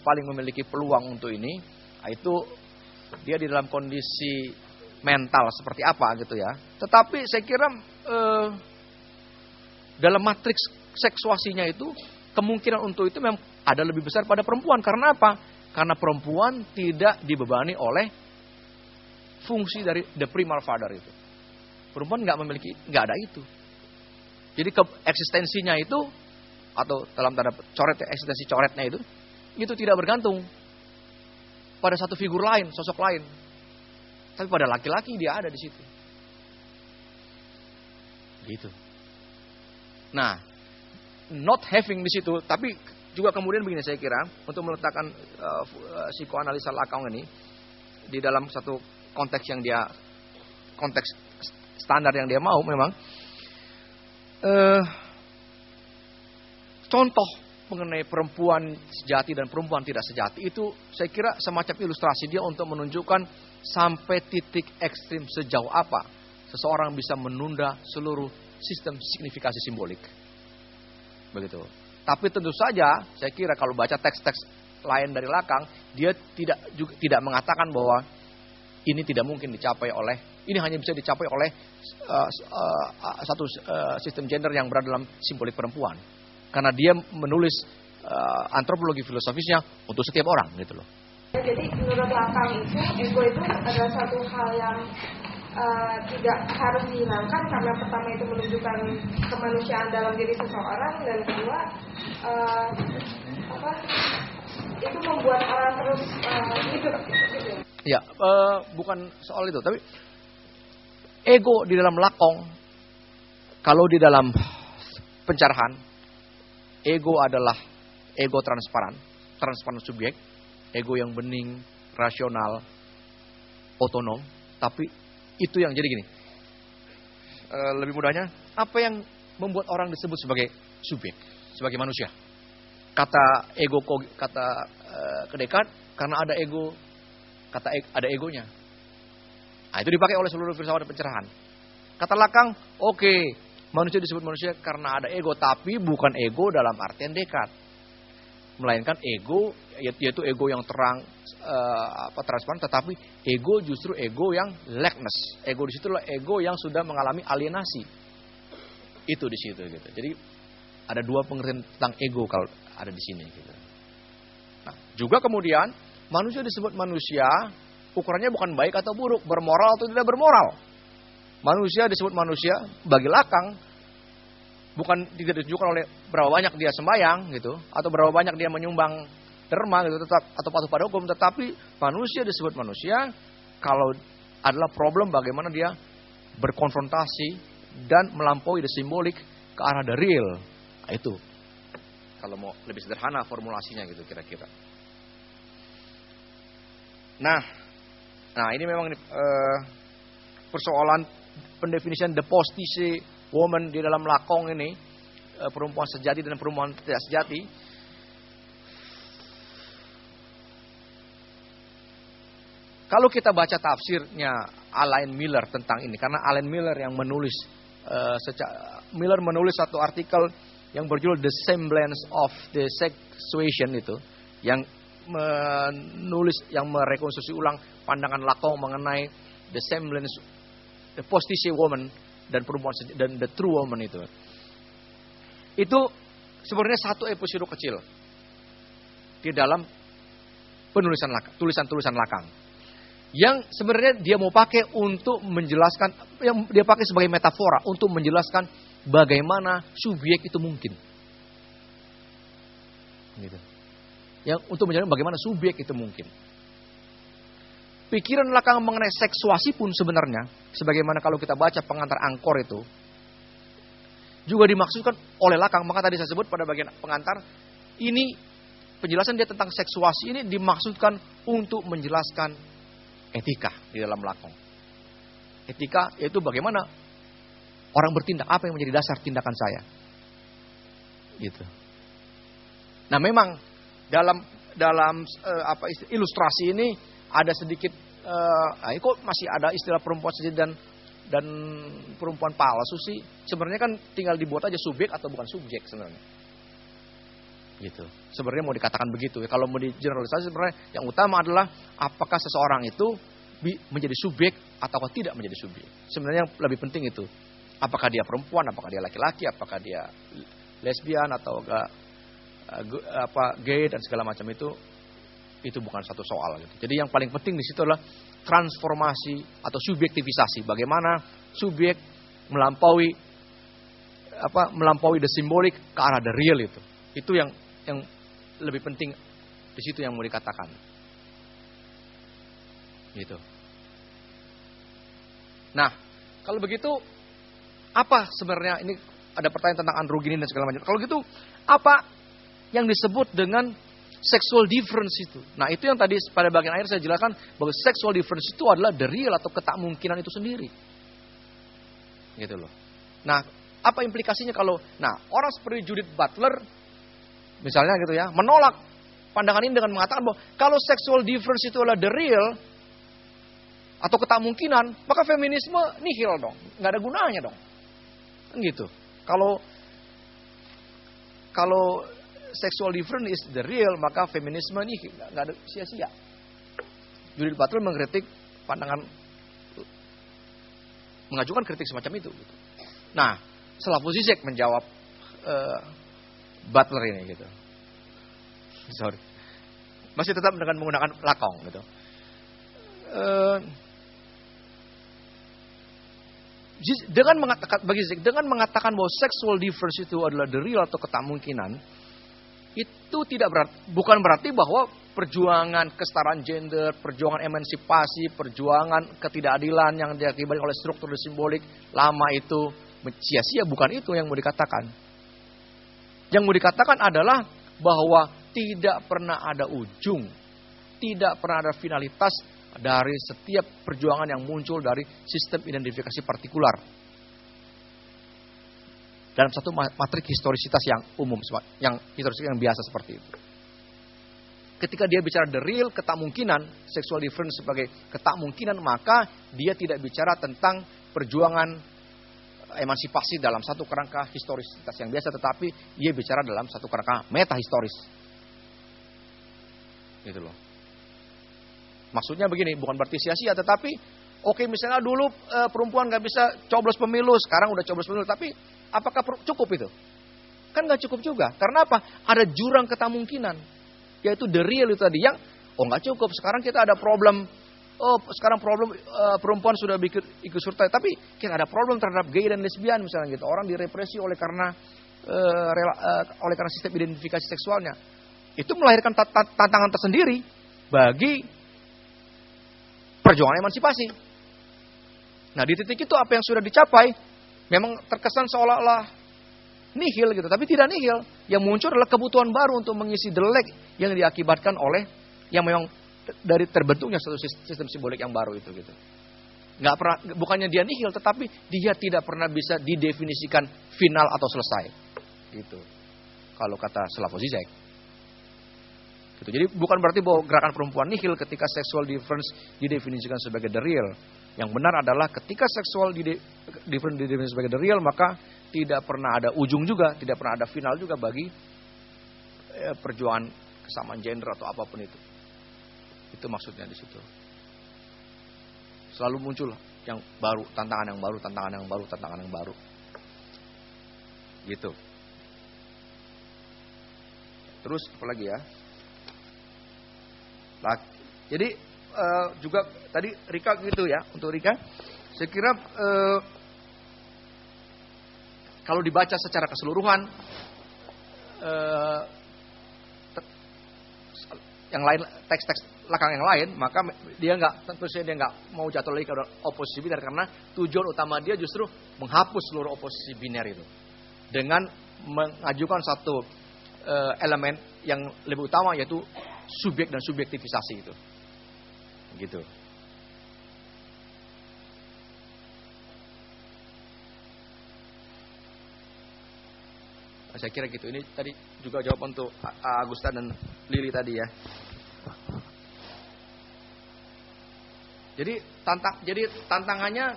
paling memiliki peluang untuk ini, itu dia di dalam kondisi mental seperti apa gitu ya. Tetapi saya kira dalam matriks seksuasinya itu kemungkinan untuk itu memang ada lebih besar pada perempuan. Karena apa? Karena perempuan tidak dibebani oleh fungsi dari the primal father itu. Perempuan nggak ada itu. Jadi eksistensinya itu, atau dalam tanda coret, eksistensi coretnya itu tidak bergantung pada satu figur lain, sosok lain. Tapi pada laki-laki dia ada di situ. Gitu. Nah, not having di situ, tapi juga kemudian begini saya kira, untuk meletakkan psikoanalisa Lacan ini di dalam satu konteks standar yang dia mau memang. Contoh mengenai perempuan sejati dan perempuan tidak sejati itu saya kira semacam ilustrasi dia untuk menunjukkan sampai titik ekstrim sejauh apa seseorang bisa menunda seluruh sistem signifikasi simbolik. Begitu. Tapi tentu saja saya kira kalau baca teks-teks lain dari Lacan, dia tidak mengatakan bahwa ini tidak mungkin dicapai oleh, ini hanya bisa dicapai oleh satu sistem gender yang berada dalam simbolik perempuan. Karena dia menulis antropologi filosofisnya untuk setiap orang gitu loh. Jadi menurut Lacan itu ego itu adalah satu hal yang tidak harus dihilangkan karena pertama itu menunjukkan kemanusiaan dalam diri seseorang, dan kedua itu membuat orang terus hidup gitu. Ya, bukan soal itu, tapi ego di dalam Lacan, kalau di dalam pencerahan, ego adalah ego transparan subjek, ego yang bening, rasional, otonom. Tapi itu yang jadi gini, lebih mudahnya, apa yang membuat orang disebut sebagai subjek, sebagai manusia? Kata ego, kata Descartes, karena ada ego, ada egonya. Nah, itu dipakai oleh seluruh filsafat pencerahan. Kata Lacan, oke, manusia disebut manusia karena ada ego, tapi bukan ego dalam artian Descartes, melainkan ego yaitu ego yang terang, transparan, tetapi ego justru ego yang lackness. Ego di situ adalah ego yang sudah mengalami alienasi. Itu di situ gitu. Jadi ada dua pengertian tentang ego kalau ada di sini gitu. Nah, juga kemudian manusia disebut manusia, ukurannya bukan baik atau buruk, bermoral atau tidak bermoral. Manusia disebut manusia bagi Lacan bukan tidak ditunjukkan oleh berapa banyak dia sembahyang gitu, atau berapa banyak dia menyumbang derma gitu, atau patuh pada hukum, tetapi manusia disebut manusia kalau adalah problem bagaimana dia berkonfrontasi dan melampaui the simbolik ke arah the real. Nah, itu kalau mau lebih sederhana formulasinya gitu kira-kira. Nah ini memang persoalan pendefinisian the postisce woman di dalam Lacan ini, perempuan sejati dan perempuan tidak sejati. Kalau kita baca tafsirnya Alan Miller tentang ini, karena Alan Miller yang menulis, Miller menulis satu artikel yang berjudul The Semblance of the Sexuation itu, yang menulis, yang merekonstruksi ulang pandangan Lacan mengenai the semblance, the postisce woman dan perempuan dan the true woman itu. Itu sebenarnya satu episode kecil di dalam penulisan Lacan, tulisan-tulisan Lacan, yang sebenarnya dia mau pakai untuk menjelaskan, yang dia pakai sebagai metafora untuk menjelaskan bagaimana subjek itu mungkin. Gitu. Yang untuk menjelaskan bagaimana subjek itu mungkin. Pikiran Lacan mengenai seksuasi pun sebenarnya, sebagaimana kalau kita baca pengantar Angkor itu, juga dimaksudkan oleh Lacan. Maka tadi saya sebut pada bagian pengantar, ini penjelasan dia tentang seksuasi ini dimaksudkan untuk menjelaskan etika di dalam Lacan. Etika yaitu bagaimana orang bertindak, apa yang menjadi dasar tindakan saya. Gitu. Nah, memang dalam ilustrasi ini ada sedikit kok masih ada istilah perempuan sejati dan perempuan palsu sih. Sebenarnya kan tinggal dibuat aja subjek atau bukan subjek sebenarnya. Gitu. Sebenarnya mau dikatakan begitu. Kalau mau digeneralisasi sebenarnya yang utama adalah apakah seseorang itu menjadi subjek atau tidak menjadi subjek. Sebenarnya yang lebih penting itu. Apakah dia perempuan, apakah dia laki-laki, apakah dia lesbian atau gay dan segala macam itu bukan satu soal gitu. Jadi yang paling penting di situ adalah transformasi atau subjektivisasi. Bagaimana subjek melampaui the symbolic ke arah the real itu. Itu yang lebih penting di situ yang mau dikatakan. Gitu. Nah, kalau begitu apa sebenarnya ini ada pertanyaan tentang androgini dan segala macam. Kalau gitu apa yang disebut dengan sexual difference itu? Nah, itu yang tadi pada bagian akhir saya jelaskan bahwa sexual difference itu adalah the real atau ketakmungkinan itu sendiri. Gitu loh. Nah, apa implikasinya kalau orang seperti Judith Butler misalnya gitu ya, menolak pandangan ini dengan mengatakan bahwa kalau sexual difference itu adalah the real atau ketakmungkinan, maka feminisme nihil dong, nggak ada gunanya dong, kan gitu. Kalau sexual difference is the real, maka feminisme nihil, nggak ada sia-sia. Judith Butler mengkritik pandangan, mengajukan kritik semacam itu. Gitu. Nah, Slavoj Žižek menjawab Butler ini gitu. Sorry. Masih tetap dengan menggunakan lakong gitu. Dengan mengatakan bahwa sexual difference itu adalah the real atau ketakmungkinan, itu bukan berarti bahwa perjuangan kesetaraan gender, perjuangan emansipasi, perjuangan ketidakadilan yang diakibatkan oleh struktur simbolik lama itu sia-sia. Bukan itu yang mau dikatakan. Yang mau dikatakan adalah bahwa tidak pernah ada ujung, tidak pernah ada finalitas dari setiap perjuangan yang muncul dari sistem identifikasi partikular. Dalam satu matrik historisitas yang umum, yang historisitas yang biasa seperti itu. Ketika dia bicara the real, ketakmungkinan, sexual difference sebagai ketakmungkinan, maka dia tidak bicara tentang perjuangan emansipasi dalam satu kerangka historisitas yang biasa, tetapi ia bicara dalam satu kerangka metahistoris. Gitu loh. Maksudnya begini, bukan berarti sia-sia, tetapi misalnya dulu perempuan nggak bisa coblos pemilu, sekarang udah coblos pemilu, tapi apakah cukup itu? Kan nggak cukup juga. Karena apa? Ada jurang ketakmungkinan, yaitu the real itu tadi yang nggak cukup. Sekarang kita ada problem. Sekarang problem perempuan sudah ikut serta, tapi kita ada problem terhadap gay dan lesbian misalnya gitu. Orang direpresi oleh karena sistem identifikasi seksualnya. Itu melahirkan tantangan tersendiri bagi perjuangan emansipasi. Nah, di titik itu apa yang sudah dicapai memang terkesan seolah-olah nihil gitu, tapi tidak nihil. Yang muncul adalah kebutuhan baru untuk mengisi the lag yang diakibatkan oleh yang memang dari terbentuknya satu sistem simbolik yang baru itu gitu. Nggak pernah, bukannya dia nihil, tetapi dia tidak pernah bisa didefinisikan final atau selesai. Gitu. Kalau kata Slavoj Žižek. Gitu. Jadi bukan berarti bahwa gerakan perempuan nihil ketika sexual difference didefinisikan sebagai the real. Yang benar adalah ketika sexual difference didefinisikan sebagai the real, maka tidak pernah ada ujung juga, tidak pernah ada final juga bagi perjuangan kesamaan gender atau apapun itu. Itu maksudnya di situ. Selalu muncul yang baru, tantangan yang baru, tantangan yang baru, tantangan yang baru. Gitu. Terus apa lagi ya? Jadi juga tadi Rika gitu ya, untuk Rika. Saya kira kalau dibaca secara keseluruhan, yang lain, teks-teks belakang yang lain, maka dia nggak mau jatuh lagi ke oposisi biner, karena tujuan utama dia justru menghapus seluruh oposisi biner itu dengan mengajukan satu elemen yang lebih utama, yaitu subjek dan subjektivisasi itu, gitu. Saya kira gitu. Ini tadi juga jawaban untuk Agusta dan Lili tadi ya. Jadi tantangannya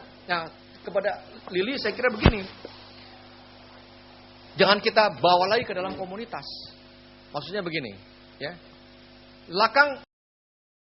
kepada Lili saya kira begini. Jangan kita bawa lagi ke dalam komunitas. Maksudnya begini, ya. Lakang